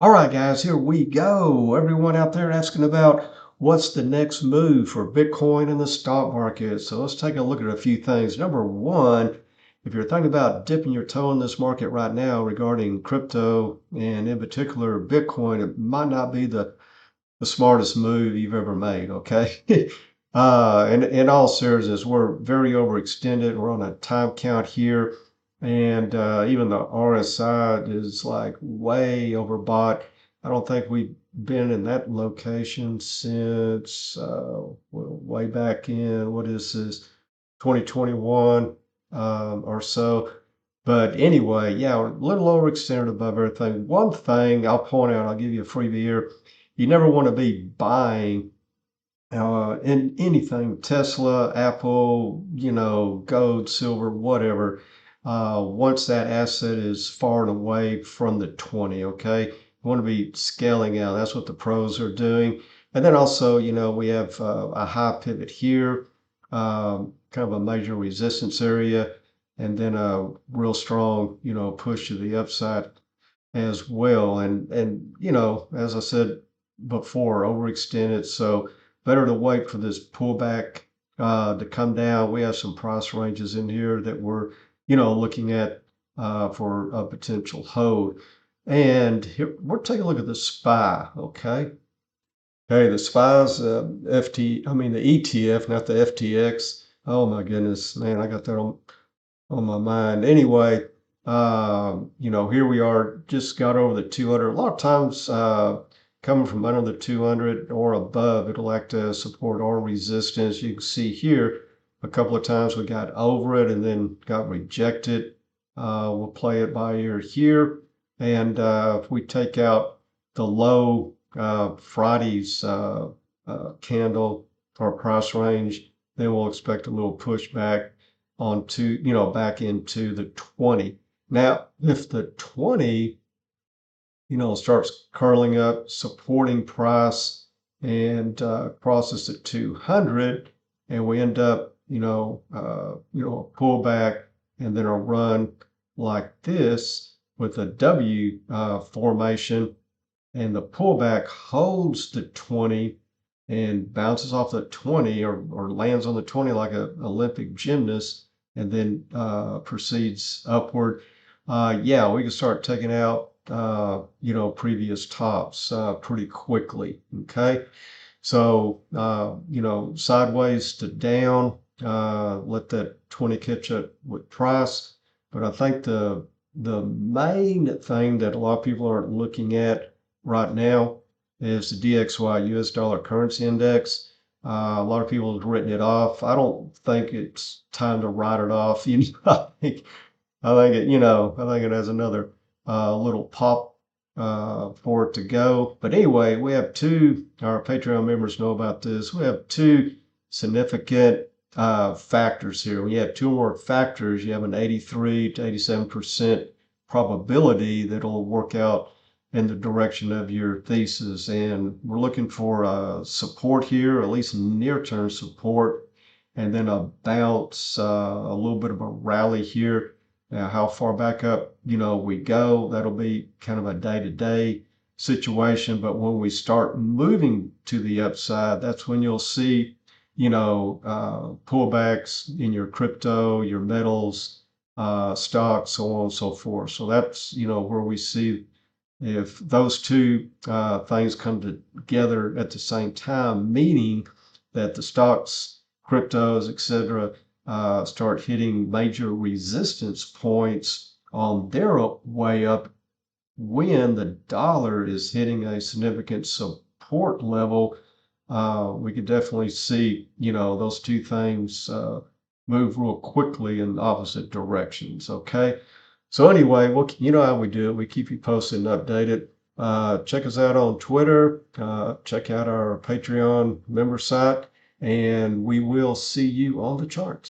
All right, guys, here we go. Everyone out there asking about what's the next move for Bitcoin in the stock market. So let's take a look at a few things. Number one, if you're thinking about dipping your toe in this market right now regarding crypto and in particular Bitcoin, it might not be the smartest move you've ever made, okay? And in all seriousness, we're very overextended. We're on a time count here, and even the RSI is like way overbought. I don't think we've been in that location since way back in, what is this, 2021 or so. But anyway, yeah, we're a little overextended above everything. One thing I'll point out, I'll give you a freebie here. You never want to be buying in anything, Tesla, Apple, gold, silver, whatever. Once that asset is far and away from the 20, okay? You want to be scaling out. That's what the pros are doing. And then also, we have a high pivot here, kind of a major resistance area, and then a real strong, push to the upside as well. And as I said before, overextended. So better to wait for this pullback to come down. We have some price ranges in here that we're, looking at for a potential hold. And here, we're taking a look at the SPY, okay? Hey, the SPY's the ETF, not the FTX. Oh my goodness, man, I got that on my mind. Anyway, here we are, just got over the 200. A lot of times, coming from under the 200 or above, it'll act as support or resistance. You can see here, a couple of times we got over it and then got rejected. We'll play it by ear here. And if we take out the low Friday's candle or price range, then we'll expect a little pushback onto, back into the 20. Now, if the 20, starts curling up, supporting price and crosses the 200, and we end up, a pullback and then a run like this with a W formation, and the pullback holds the 20 and bounces off the 20 or lands on the 20 like an Olympic gymnast, and then proceeds upward. Yeah, we can start taking out, previous tops pretty quickly. Okay. So, sideways to down, let that 20 catch up with price. But I think the main thing that a lot of people are looking at right now is the DXY US dollar currency index. A lot of people have written it off. I don't think it's time to write it off. I think it has another little pop for it to go. But anyway, we have our Patreon members know about this. We have two significant factors here. When you have two more factors, you have an 83 to 87% probability that it'll work out in the direction of your thesis. And we're looking for support here, at least near-term support, and then a bounce, a little bit of a rally here. Now, how far back up, we go, that'll be kind of a day-to-day situation. But when we start moving to the upside, that's when you'll see, pullbacks in your crypto, your metals, stocks, so on and so forth. So that's, where we see if those two things come together at the same time, meaning that the stocks, cryptos, etc., start hitting major resistance points on their way up when the dollar is hitting a significant support level. We could definitely see, those two things move real quickly in opposite directions. Okay. So anyway, you know how we do it. We keep you posted and updated. Check us out on Twitter. Check out our Patreon member site, and we will see you on the charts.